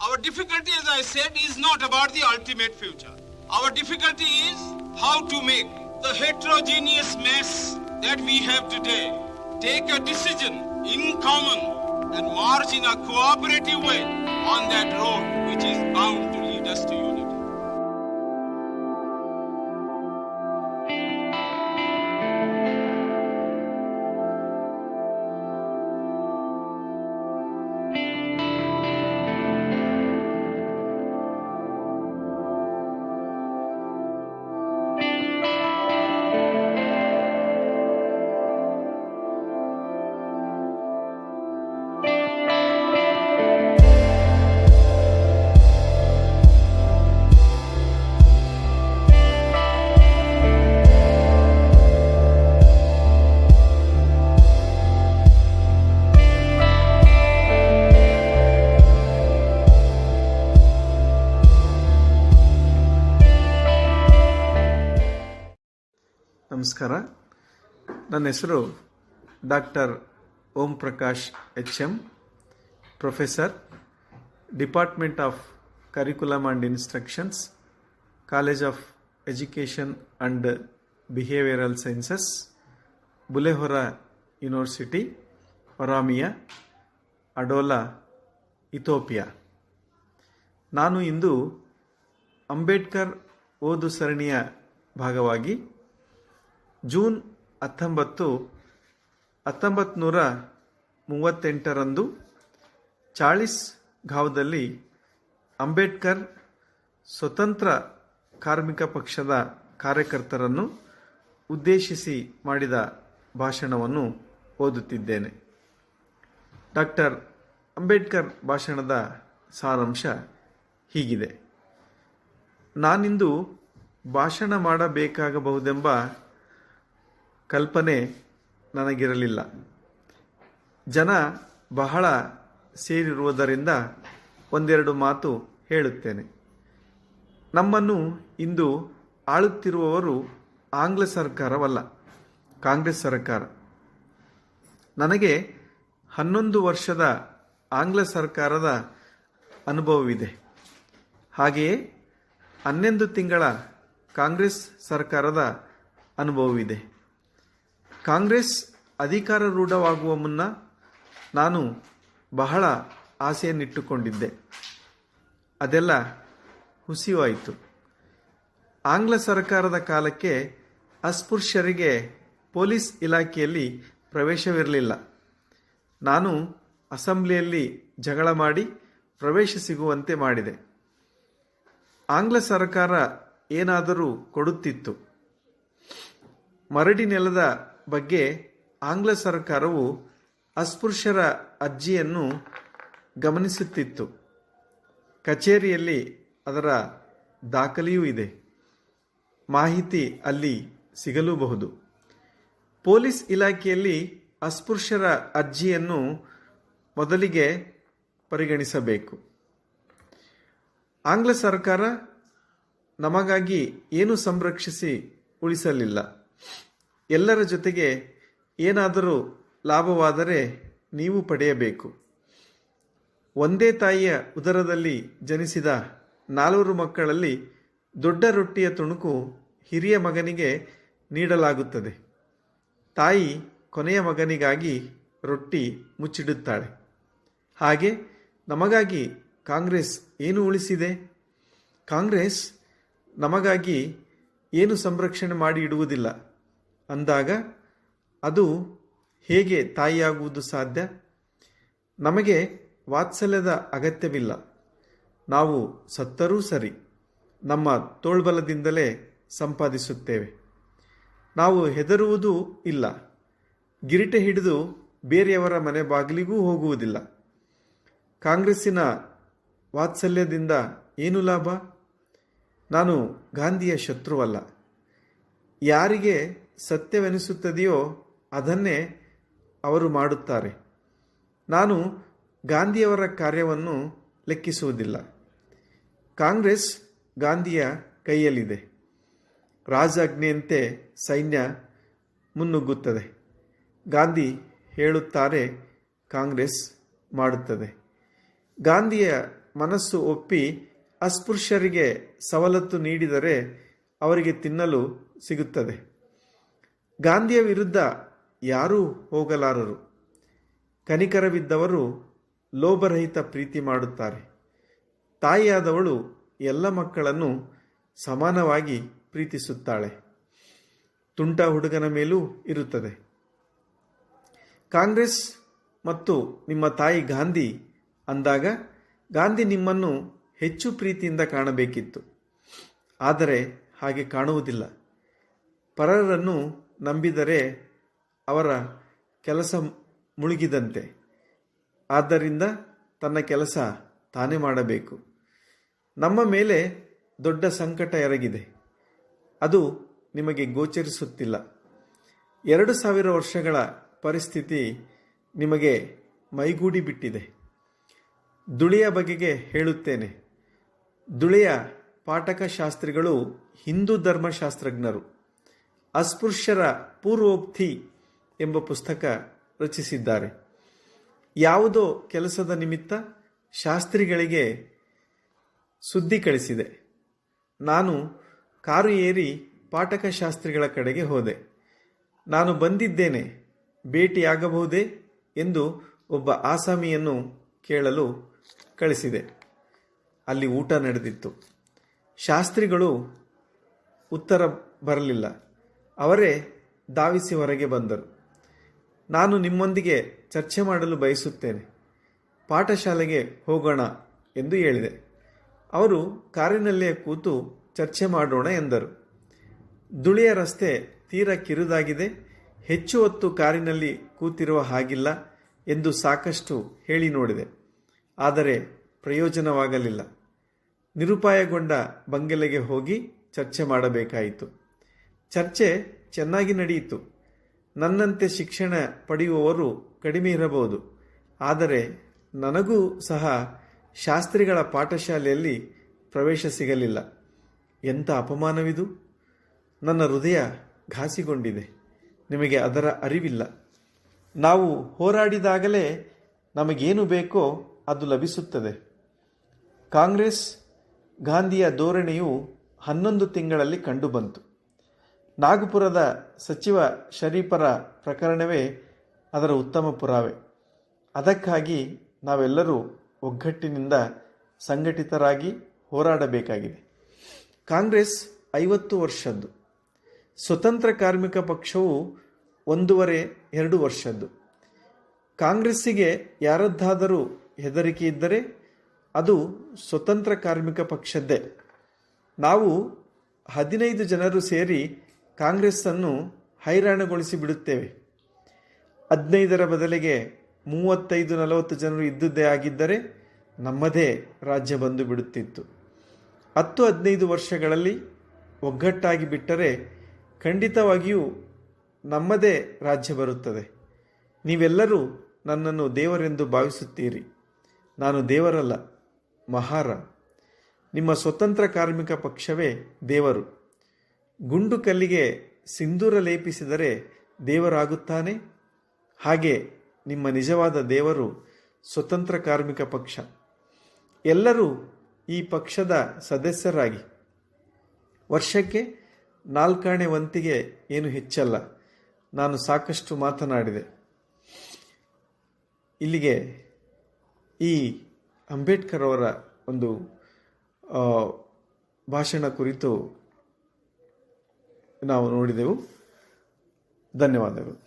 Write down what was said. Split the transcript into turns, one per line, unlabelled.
Our difficulty, as I said, is not about the ultimate future. Our difficulty is how to make the heterogeneous mess that we have today take a decision in common and march in a cooperative way on that road which is bound to lead us to unity.
ನಮಸ್ಕಾರ. ನನ್ನ ಹೆಸರು doctor Om Prakash H M, professor, department of curriculum and instructions, college of education and behavioural sciences, Bulehora university, Oromia, Adola, Ethiopia. ನಾನು ಇಂದು ಅಂಬೇಡ್ಕರ್ ಓದು ಸರಣಿಯ ಭಾಗವಾಗಿ June 19, 1938 ಚಾಳಿಸ್ ಗಾಂವ್ದಲ್ಲಿ Ambedkar ಸ್ವತಂತ್ರ ಕಾರ್ಮಿಕ ಪಕ್ಷದ ಕಾರ್ಯಕರ್ತರನ್ನು ಉದ್ದೇಶಿಸಿ ಮಾಡಿದ ಭಾಷಣವನ್ನು ಓದುತ್ತಿದ್ದೇನೆ. ಡಾಕ್ಟರ್ ಅಂಬೇಡ್ಕರ್ ಭಾಷಣದ ಸಾರಾಂಶ ಹೀಗಿದೆ. ನಾನಿಂದು ಭಾಷಣ ಮಾಡಬೇಕಾಗಬಹುದೆಂಬ ಕಲ್ಪನೆ ನನಗಿರಲಿಲ್ಲ. ಜನ ಬಹಳ ಸೇರಿರುವುದರಿಂದ ಒಂದೆರಡು ಮಾತು ಹೇಳುತ್ತೇನೆ. ನಮ್ಮನ್ನು ಇಂದು ಆಳುತ್ತಿರುವವರು ಆಂಗ್ಲ ಸರ್ಕಾರವಲ್ಲ, ಕಾಂಗ್ರೆಸ್ ಸರ್ಕಾರ. ನನಗೆ 11 ವರ್ಷದ ಆಂಗ್ಲ ಸರ್ಕಾರದ ಅನುಭವವಿದೆ. ಹಾಗೆಯೇ 11 ತಿಂಗಳ ಕಾಂಗ್ರೆಸ್ ಸರ್ಕಾರದ ಅನುಭವವಿದೆ. ಕಾಂಗ್ರೆಸ್ ಅಧಿಕಾರಾರೂಢವಾಗುವ ಮುನ್ನ ನಾನು ಬಹಳ ಆಸೆಯನ್ನಿಟ್ಟುಕೊಂಡಿದ್ದೆ. ಅದೆಲ್ಲ ಹುಸಿವಾಯಿತು. ಆಂಗ್ಲ ಸರ್ಕಾರದ ಕಾಲಕ್ಕೆ ಅಸ್ಪೃಶ್ಯರಿಗೆ ಪೊಲೀಸ್ ಇಲಾಖೆಯಲ್ಲಿ ಪ್ರವೇಶವಿರಲಿಲ್ಲ. ನಾನು ಅಸೆಂಬ್ಲಿಯಲ್ಲಿ ಜಗಳ ಮಾಡಿ ಪ್ರವೇಶ ಸಿಗುವಂತೆ ಮಾಡಿದೆ. ಆಂಗ್ಲ ಸರ್ಕಾರ ಏನಾದರೂ ಕೊಡುತ್ತಿತ್ತು. ಮರಡಿ ನೆಲದ ಬಗ್ಗೆ ಆಂಗ್ಲ ಸರ್ಕಾರವು ಅಸ್ಪೃಶ್ಯರ ಅರ್ಜಿಯನ್ನು ಗಮನಿಸುತ್ತಿತ್ತು. ಕಚೇರಿಯಲ್ಲಿ ಅದರ ದಾಖಲೆಯೂ ಇದೆ. ಮಾಹಿತಿ ಅಲ್ಲಿ ಸಿಗಲೂಬಹುದು. ಪೊಲೀಸ್ ಇಲಾಖೆಯಲ್ಲಿ ಅಸ್ಪೃಶ್ಯರ ಅರ್ಜಿಯನ್ನು ಮೊದಲಿಗೆ ಪರಿಗಣಿಸಬೇಕು. ಆಂಗ್ಲ ಸರ್ಕಾರ ನಮಗಾಗಿ ಏನು ಸಂರಕ್ಷಿಸಿ ಉಳಿಸಲಿಲ್ಲ. ಎಲ್ಲರ ಜೊತೆಗೆ ಏನಾದರೂ ಲಾಭವಾದರೆ ನೀವು ಪಡೆಯಬೇಕು. ಒಂದೇ ತಾಯಿಯ ಉದರದಲ್ಲಿ ಜನಿಸಿದ 4 ಮಕ್ಕಳಲ್ಲಿ ದೊಡ್ಡ ರೊಟ್ಟಿಯ ತುಣುಕು ಹಿರಿಯ ಮಗನಿಗೆ ನೀಡಲಾಗುತ್ತದೆ. ತಾಯಿ ಕೊನೆಯ ಮಗನಿಗಾಗಿ ರೊಟ್ಟಿ ಮುಚ್ಚಿಡುತ್ತಾಳೆ. ಹಾಗೆ ನಮಗಾಗಿ ಕಾಂಗ್ರೆಸ್ ಏನು ಉಳಿಸಿದೆ? ಕಾಂಗ್ರೆಸ್ ನಮಗಾಗಿ ಏನು ಸಂರಕ್ಷಣೆ ಮಾಡಿ ಇಡುವುದಿಲ್ಲ ಅಂದಾಗ ಅದು ಹೇಗೆ ತಾಯಿಯಾಗುವುದು ಸಾಧ್ಯ? ನಮಗೆ ವಾತ್ಸಲ್ಯದ ಅಗತ್ಯವಿಲ್ಲ. ನಾವು ಸತ್ತರೂ ಸರಿ, ನಮ್ಮ ತೋಳ್ಬಲದಿಂದಲೇ ಸಂಪಾದಿಸುತ್ತೇವೆ. ನಾವು ಹೆದರುವುದೂ ಇಲ್ಲ. ಗಿರಿಟೆ ಹಿಡಿದು ಬೇರೆಯವರ ಮನೆ ಬಾಗಿಲಿಗೂ ಹೋಗುವುದಿಲ್ಲ. ಕಾಂಗ್ರೆಸ್ಸಿನ ವಾತ್ಸಲ್ಯದಿಂದ ಏನು ಲಾಭ? ನಾನು ಗಾಂಧಿಯ ಶತ್ರುವಲ್ಲ. ಯಾರಿಗೆ ಸತ್ಯವೆನಿಸುತ್ತದೆಯೋ ಅದನ್ನೇ ಅವರು ಮಾಡುತ್ತಾರೆ. ನಾನು ಗಾಂಧಿಯವರ ಕಾರ್ಯವನ್ನು ಲೆಕ್ಕಿಸುವುದಿಲ್ಲ. ಕಾಂಗ್ರೆಸ್ ಗಾಂಧಿಯ ಕೈಯಲ್ಲಿದೆ. ರಾಜಾಜ್ಞೆಯಂತೆ ಸೈನ್ಯ ಮುನ್ನುಗ್ಗುತ್ತದೆ. ಗಾಂಧಿ ಹೇಳುತ್ತಾರೆ, ಕಾಂಗ್ರೆಸ್ ಮಾಡುತ್ತದೆ. ಗಾಂಧಿಯ ಮನಸ್ಸು ಒಪ್ಪಿ ಅಸ್ಪೃಶ್ಯರಿಗೆ ಸವಲತ್ತು ನೀಡಿದರೆ ಅವರಿಗೆ ತಿನ್ನಲು ಸಿಗುತ್ತದೆ. ಗಾಂಧಿಯ ವಿರುದ್ಧ ಯಾರೂ ಹೋಗಲಾರರು. ಕನಿಕರವಿದ್ದವರು ಲೋಭರಹಿತ ಪ್ರೀತಿ ಮಾಡುತ್ತಾರೆ. ತಾಯಿಯಾದವಳು ಎಲ್ಲ ಮಕ್ಕಳನ್ನು ಸಮಾನವಾಗಿ ಪ್ರೀತಿಸುತ್ತಾಳೆ. ತುಂಟ ಹುಡುಗನ ಮೇಲೂ ಇರುತ್ತದೆ. ಕಾಂಗ್ರೆಸ್ ಮತ್ತು ನಿಮ್ಮ ತಾಯಿ ಗಾಂಧಿ ಅಂದಾಗ ಗಾಂಧಿ ನಿಮ್ಮನ್ನು ಹೆಚ್ಚು ಪ್ರೀತಿಯಿಂದ ಕಾಣಬೇಕಿತ್ತು. ಆದರೆ ಹಾಗೆ ಕಾಣುವುದಿಲ್ಲ. ಪರರನ್ನು ನಂಬಿದರೆ ಅವರ ಕೆಲಸ ಮುಳುಗಿದಂತೆ. ಆದ್ದರಿಂದ ತನ್ನ ಕೆಲಸ ತಾನೇ ಮಾಡಬೇಕು. ನಮ್ಮ ಮೇಲೆ ದೊಡ್ಡ ಸಂಕಟ ಎರಗಿದೆ. ಅದು ನಿಮಗೆ ಗೋಚರಿಸುತ್ತಿಲ್ಲ. 2000 ವರ್ಷಗಳ ಪರಿಸ್ಥಿತಿ ನಿಮಗೆ ಮೈಗೂಡಿ ಬಿಟ್ಟಿದೆ. ದುಳಿಯ ಬಗೆಗೆ ಹೇಳುತ್ತೇನೆ. ದುಳಿಯ ಪಾಠಕಶಾಸ್ತ್ರಿಗಳು ಹಿಂದೂ ಧರ್ಮಶಾಸ್ತ್ರಜ್ಞರು. ಅಸ್ಪೃಶ್ಯರ ಪೂರ್ವೋಕ್ತಿ ಎಂಬ ಪುಸ್ತಕ ರಚಿಸಿದ್ದಾರೆ. ಯಾವುದೋ ಕೆಲಸದ ನಿಮಿತ್ತ ಶಾಸ್ತ್ರಿಗಳಿಗೆ ಸುದ್ದಿ ಕಳಿಸಿದೆ. ನಾನು ಕಾರು ಏರಿ ಪಾಠಕಶಾಸ್ತ್ರಿಗಳ ಕಡೆಗೆ ಹೋದೆ. ನಾನು ಬಂದಿದ್ದೇನೆ, ಭೇಟಿಯಾಗಬಹುದೇ ಎಂದು ಒಬ್ಬ ಆಸಾಮಿಯನ್ನು ಕೇಳಲು ಕಳಿಸಿದೆ. ಅಲ್ಲಿ ಊಟ ನಡೆದಿತ್ತು. ಶಾಸ್ತ್ರಿಗಳು ಉತ್ತರ ಬರಲಿಲ್ಲ. ಅವರೇ ಧಾವಿಸಿ ಹೊರಗೆ ಬಂದರು. ನಾನು ನಿಮ್ಮೊಂದಿಗೆ ಚರ್ಚೆ ಮಾಡಲು ಬಯಸುತ್ತೇನೆ. ಪಾಠಶಾಲೆಗೆ ಹೋಗೋಣ ಎಂದು ಹೇಳಿದೆ. ಅವರು ಕಾರಿನಲ್ಲೇ ಕೂತು ಚರ್ಚೆ ಮಾಡೋಣ ಎಂದರು. ದುಳಿಯ ರಸ್ತೆ ತೀರಾ ಕಿರುದಾಗಿದೆ. ಹೆಚ್ಚು ಹೊತ್ತು ಕಾರಿನಲ್ಲಿ ಕೂತಿರುವ ಹಾಗಿಲ್ಲ ಎಂದು ಸಾಕಷ್ಟು ಹೇಳಿ ನೋಡಿದೆ. ಆದರೆ ಪ್ರಯೋಜನವಾಗಲಿಲ್ಲ. ನಿರುಪಾಯಗೊಂಡ ಬಂಗಲೆಗೆ ಹೋಗಿ ಚರ್ಚೆ ಮಾಡಬೇಕಾಯಿತು. ಚರ್ಚೆ ಚೆನ್ನಾಗಿ ನಡೆಯಿತು. ನನ್ನಂತೆ ಶಿಕ್ಷಣ ಪಡೆಯುವವರು ಕಡಿಮೆ ಇರಬಹುದು. ಆದರೆ ನನಗೂ ಸಹ ಶಾಸ್ತ್ರಿಗಳ ಪಾಠಶಾಲೆಯಲ್ಲಿ ಪ್ರವೇಶ ಸಿಗಲಿಲ್ಲ. ಎಂಥ ಅಪಮಾನವಿದು! ನನ್ನ ಹೃದಯ ಘಾಸಿಗೊಂಡಿದೆ. ನಿಮಗೆ ಅದರ ಅರಿವಿಲ್ಲ. ನಾವು ಹೋರಾಡಿದಾಗಲೇ ನಮಗೇನು ಬೇಕೋ ಅದು ಲಭಿಸುತ್ತದೆ. ಕಾಂಗ್ರೆಸ್ ಗಾಂಧಿಯ ಧೋರಣೆಯು 11 ತಿಂಗಳಲ್ಲಿ ಕಂಡುಬಂತು. ನಾಗಪುರದ ಸಚಿವ ಶರೀಫರ ಪ್ರಕರಣವೇ ಅದರ ಉತ್ತಮ ಪುರಾವೆ. ಅದಕ್ಕಾಗಿ ನಾವೆಲ್ಲರೂ ಒಗ್ಗಟ್ಟಿನಿಂದ ಸಂಘಟಿತರಾಗಿ ಹೋರಾಡಬೇಕಾಗಿದೆ. ಕಾಂಗ್ರೆಸ್ 50 ವರ್ಷದ್ದು. ಸ್ವತಂತ್ರ ಕಾರ್ಮಿಕ ಪಕ್ಷವು 1.5-2 ವರ್ಷದ್ದು. ಕಾಂಗ್ರೆಸ್ಸಿಗೆ ಯಾರದ್ದಾದರೂ ಹೆದರಿಕೆ ಇದ್ದರೆ ಅದು ಸ್ವತಂತ್ರ ಕಾರ್ಮಿಕ ಪಕ್ಷದ್ದೇ. ನಾವು 15 ಜನರು ಸೇರಿ ಕಾಂಗ್ರೆಸ್ಸನ್ನು ಹೈರಾಣಗೊಳಿಸಿ ಬಿಡುತ್ತೇವೆ. 15ರ ಬದಲಿಗೆ 35-40 ಜನರು ಇದ್ದುದೇ ಆಗಿದ್ದರೆ ನಮ್ಮದೇ ರಾಜ್ಯ ಬಂದು ಬಿಡುತ್ತಿತ್ತು. 10-15 ವರ್ಷಗಳಲ್ಲಿ ಒಗ್ಗಟ್ಟಾಗಿ ಬಿಟ್ಟರೆ ಖಂಡಿತವಾಗಿಯೂ ನಮ್ಮದೇ ರಾಜ್ಯ ಬರುತ್ತದೆ. ನೀವೆಲ್ಲರೂ ನನ್ನನ್ನು ದೇವರೆಂದು ಭಾವಿಸುತ್ತೀರಿ. ನಾನು ದೇವರಲ್ಲ, ಮಹಾರ. ನಿಮ್ಮ ಸ್ವತಂತ್ರ ಕಾರ್ಮಿಕ ಪಕ್ಷವೇ ದೇವರು. ಗುಂಡು ಕಲ್ಲಿಗೆ ಸಿಂಧೂರ ಲೇಪಿಸಿದರೆ ದೇವರಾಗುತ್ತಾನೆ. ಹಾಗೆ ನಿಮ್ಮ ನಿಜವಾದ ದೇವರು ಸ್ವತಂತ್ರ ಕಾರ್ಮಿಕ ಪಕ್ಷ. ಎಲ್ಲರೂ ಈ ಪಕ್ಷದ ಸದಸ್ಯರಾಗಿ. ವರ್ಷಕ್ಕೆ 4 ಆಣೆ ವಂತಿಗೆ ಏನು ಹೆಚ್ಚಲ್ಲ. ನಾನು ಸಾಕಷ್ಟು ಮಾತನಾಡಿದೆ. ಇಲ್ಲಿಗೆ ಈ ಅಂಬೇಡ್ಕರ್ ಅವರ ಒಂದು ಭಾಷಣ ಕುರಿತು ನಾವು ನೋಡಿದೆವು. ಧನ್ಯವಾದಗಳು.